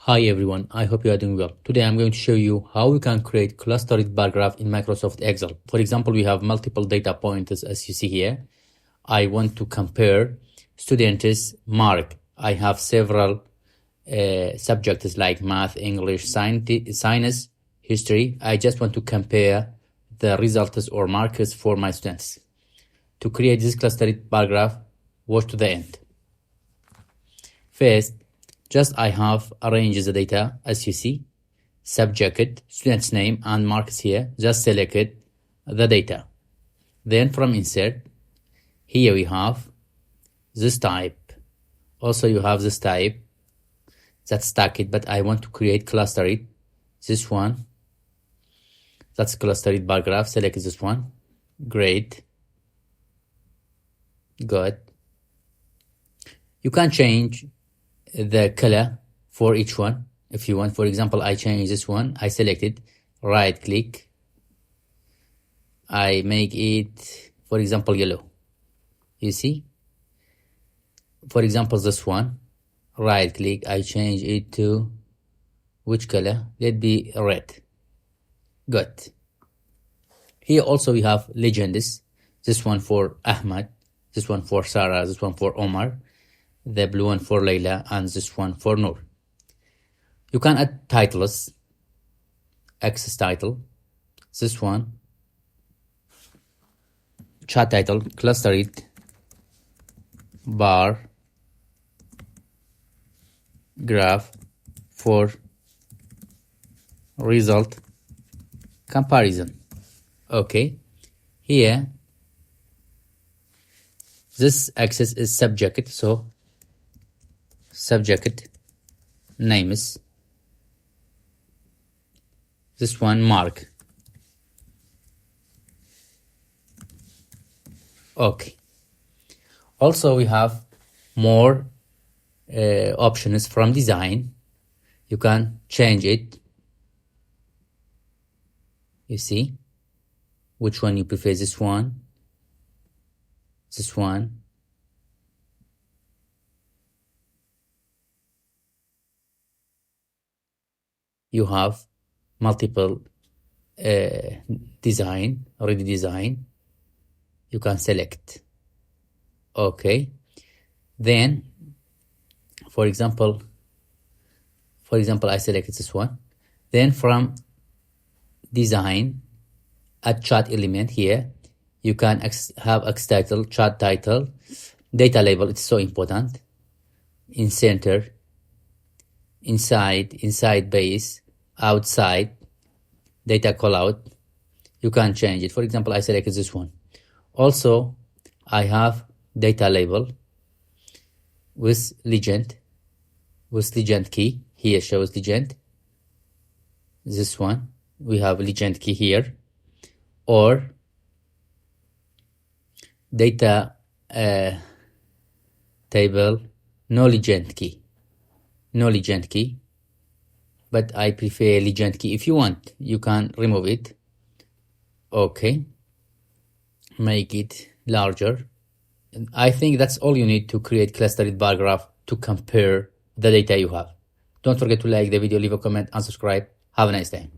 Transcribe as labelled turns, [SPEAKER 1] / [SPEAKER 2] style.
[SPEAKER 1] Hi everyone, I hope you are doing well. Today I'm going to show you how we can create clustered bar graph in Microsoft Excel. For example, we have multiple data points as you see here. I want to compare students' mark. I have several subjects like math, English, science, history. I just want to compare the results or marks for my students. To create this clustered bar graph, watch to the end. First, I have arranged the data as you see, subject, student's name and marks here. Just select the data. Then from insert, here we have this type. Also you have this type that's stacked, but I want to create clustered. This one, that's clustered bar graph. Select this one. Great. Good. You can change the color for each one if you want. For example, I change this one. I select it, right click, I make it, for example, yellow. You see, for example, this one, right click, I change it to which color? Let it be red. Good. Here also we have legends. This one for Ahmad, this one for Sarah, this one for Omar, the blue one for Layla, and this one for Noor. You can add titles, access title, this one, chat title, clustered bar graph for result comparison. Okay, here this axis is subject, so subject names, this one mark. Okay, also we have more options from design. You can change it. You see which one you prefer, this one, this one. You have multiple design, already design. You can select. Okay, then for example I selected this one. Then from design, add chat element. Here you can have X title, chat title, data label. It's so important. In center, inside base, outside, data callout. You can change it. For example, I selected this one. Also I have data label with legend key. Here shows legend. This one we have legend key here, or data table no legend key, but I prefer legend key. If you want, you can remove it. Okay, make it larger. I think that's all you need to create clustered bar graph to compare the data you have. Don't forget to like the video, leave a comment and subscribe. Have a nice day.